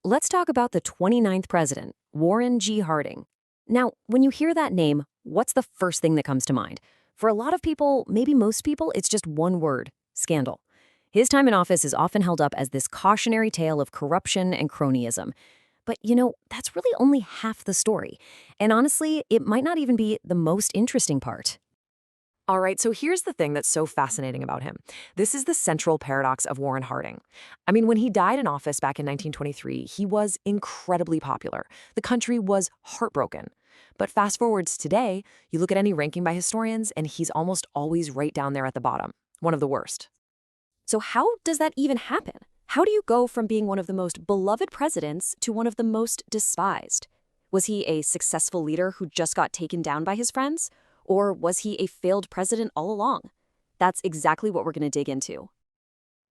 Let's talk about the 29th president, Warren G. Harding. Now, when you hear that name, what's the first thing that comes to mind? For a lot of people, maybe most people, it's just one word: scandal. His time in office is often held up as this cautionary tale of corruption and cronyism. But, that's really only half the story. And honestly, it might not even be the most interesting part. All right, so here's the thing that's so fascinating about him. This is the central paradox of Warren Harding. I mean, when he died in office back in 1923, he was incredibly popular. The country was heartbroken. But fast forward to today, you look at any ranking by historians, and he's almost always right down there at the bottom, one of the worst. So, how does that even happen? How do you go from being one of the most beloved presidents to one of the most despised? Was he a successful leader who just got taken down by his friends? Or was he a failed president all along? That's exactly what we're going to dig into.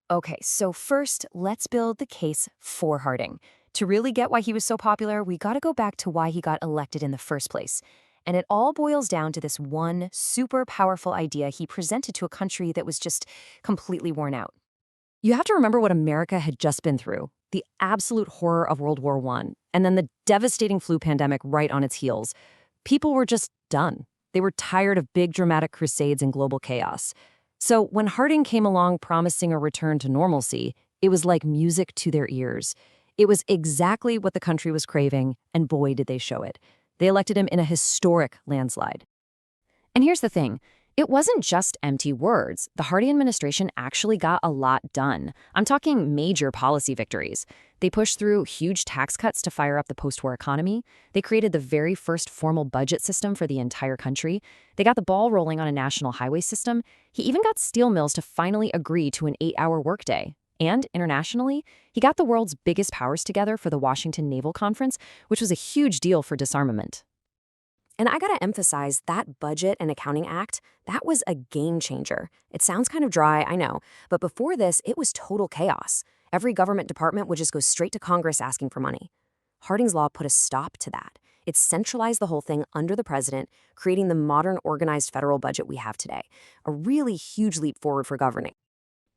Okay, so first, let's build the case for Harding. To really get why he was so popular, we got to go back to why he got elected in the first place. And it all boils down to this one super powerful idea he presented to a country that was just completely worn out. You have to remember what America had just been through: the absolute horror of World War I, and then the devastating flu pandemic right on its heels. People were just done. They were tired of big dramatic crusades and global chaos. So when Harding came along promising a return to normalcy, it was like music to their ears. It was exactly what the country was craving, and boy, did they show it. They elected him in a historic landslide. And here's the thing. It wasn't just empty words. The Harding administration actually got a lot done. I'm talking major policy victories. They pushed through huge tax cuts to fire up the post-war economy. They created the very first formal budget system for the entire country. They got the ball rolling on a national highway system. He even got steel mills to finally agree to an 8-hour workday. And internationally, he got the world's biggest powers together for the Washington Naval Conference, which was a huge deal for disarmament. And I gotta emphasize, that Budget and Accounting Act, that was a game changer. It sounds kind of dry, I know, but before this, it was total chaos. Every government department would just go straight to Congress asking for money. Harding's law put a stop to that. It centralized the whole thing under the president, creating the modern organized federal budget we have today. A really huge leap forward for governing.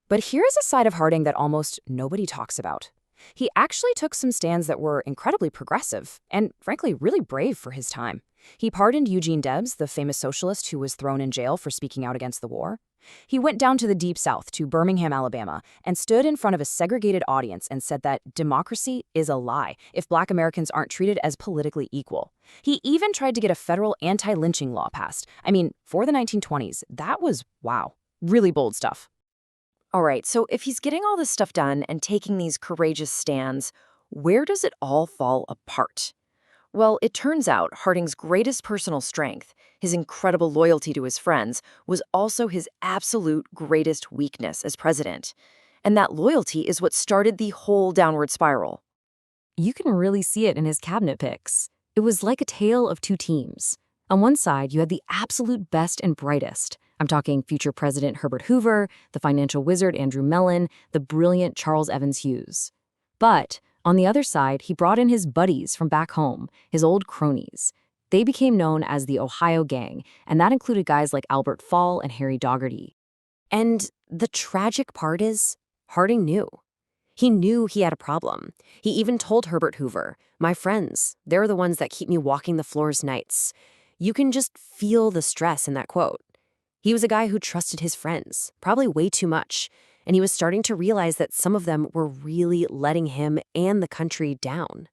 But here's a side of Harding that almost nobody talks about. He actually took some stands that were incredibly progressive and, frankly, really brave for his time. He pardoned Eugene Debs, the famous socialist who was thrown in jail for speaking out against the war. He went down to the Deep South, to Birmingham, Alabama, and stood in front of a segregated audience and said that democracy is a lie if Black Americans aren't treated as politically equal. He even tried to get a federal anti-lynching law passed. I mean, for the 1920s, that was, wow, really bold stuff. All right, so if he's getting all this stuff done and taking these courageous stands, where does it all fall apart? Well, it turns out Harding's greatest personal strength, his incredible loyalty to his friends, was also his absolute greatest weakness as president. And that loyalty is what started the whole downward spiral. You can really see it in his cabinet picks. It was like a tale of two teams. On one side, you had the absolute best and brightest. I'm talking future President Herbert Hoover, the financial wizard Andrew Mellon, the brilliant Charles Evans Hughes. But on the other side, he brought in his buddies from back home, his old cronies. They became known as the Ohio Gang, and that included guys like Albert Fall and Harry Daugherty. And the tragic part is, Harding knew. He knew he had a problem. He even told Herbert Hoover, "My friends, they're the ones that keep me walking the floors nights." You can just feel the stress in that quote. He was a guy who trusted his friends, probably way too much, and he was starting to realize that some of them were really letting him and the country down.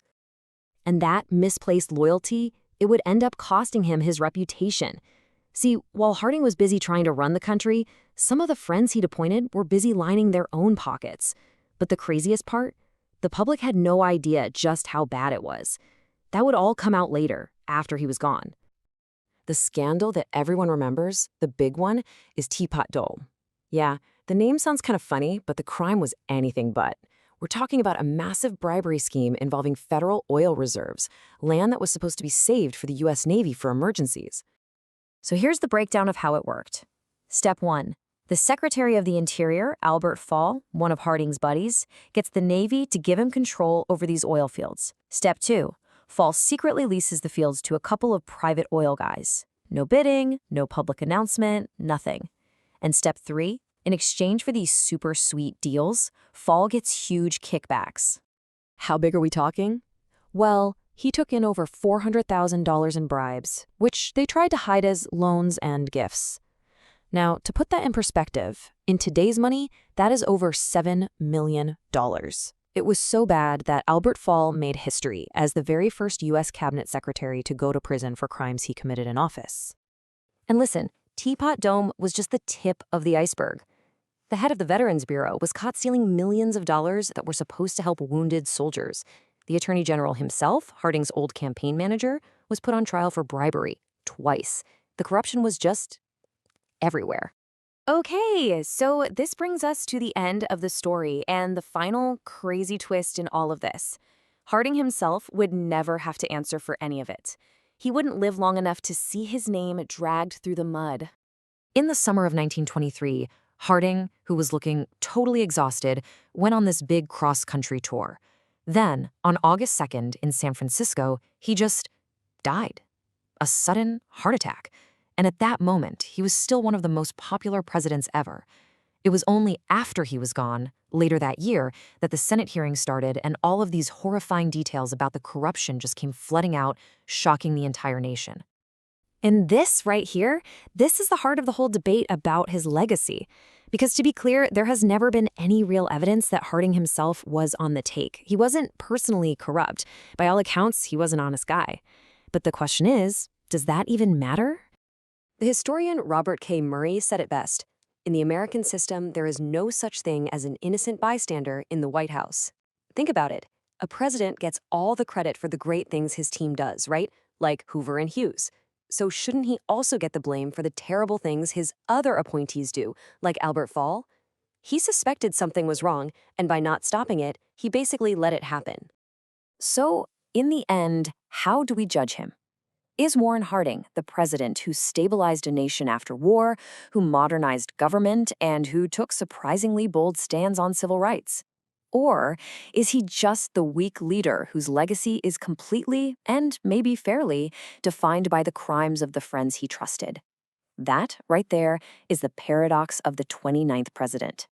And that misplaced loyalty, it would end up costing him his reputation. See, while Harding was busy trying to run the country, some of the friends he'd appointed were busy lining their own pockets. But the craziest part? The public had no idea just how bad it was. That would all come out later, after he was gone. The scandal that everyone remembers, the big one, is Teapot Dome. Yeah, the name sounds kind of funny, but the crime was anything but. We're talking about a massive bribery scheme involving federal oil reserves, land that was supposed to be saved for the U.S. Navy for emergencies. So here's the breakdown of how it worked. Step 1. The Secretary of the Interior, Albert Fall, one of Harding's buddies, gets the Navy to give him control over these oil fields. Step 2. Fall secretly leases the fields to a couple of private oil guys. No bidding, no public announcement, nothing. And step 3, in exchange for these super sweet deals, Fall gets huge kickbacks. How big are we talking? Well, he took in over $400,000 in bribes, which they tried to hide as loans and gifts. Now, to put that in perspective, in today's money, that is over $7 million. It was so bad that Albert Fall made history as the very first U.S. cabinet secretary to go to prison for crimes he committed in office. And listen, Teapot Dome was just the tip of the iceberg. The head of the Veterans Bureau was caught stealing millions of dollars that were supposed to help wounded soldiers. The Attorney General himself, Harding's old campaign manager, was put on trial for bribery twice. The corruption was just everywhere. Okay, so this brings us to the end of the story and the final crazy twist in all of this. Harding himself would never have to answer for any of it. He wouldn't live long enough to see his name dragged through the mud. In the summer of 1923, Harding, who was looking totally exhausted, went on this big cross-country tour. Then, on August 2nd in San Francisco, he just died. A sudden heart attack. And at that moment, he was still one of the most popular presidents ever. It was only after he was gone, later that year, that the Senate hearing started and all of these horrifying details about the corruption just came flooding out, shocking the entire nation. And this right here, this is the heart of the whole debate about his legacy. Because to be clear, there has never been any real evidence that Harding himself was on the take. He wasn't personally corrupt. By all accounts, he was an honest guy. But the question is, does that even matter? The historian Robert K. Murray said it best. In the American system, there is no such thing as an innocent bystander in the White House. Think about it. A president gets all the credit for the great things his team does, right? Like Hoover and Hughes. So shouldn't he also get the blame for the terrible things his other appointees do, like Albert Fall? He suspected something was wrong, and by not stopping it, he basically let it happen. So, in the end, how do we judge him? Is Warren Harding the president who stabilized a nation after war, who modernized government, and who took surprisingly bold stands on civil rights? Or is he just the weak leader whose legacy is completely, and maybe fairly, defined by the crimes of the friends he trusted? That, right there, is the paradox of the 29th president.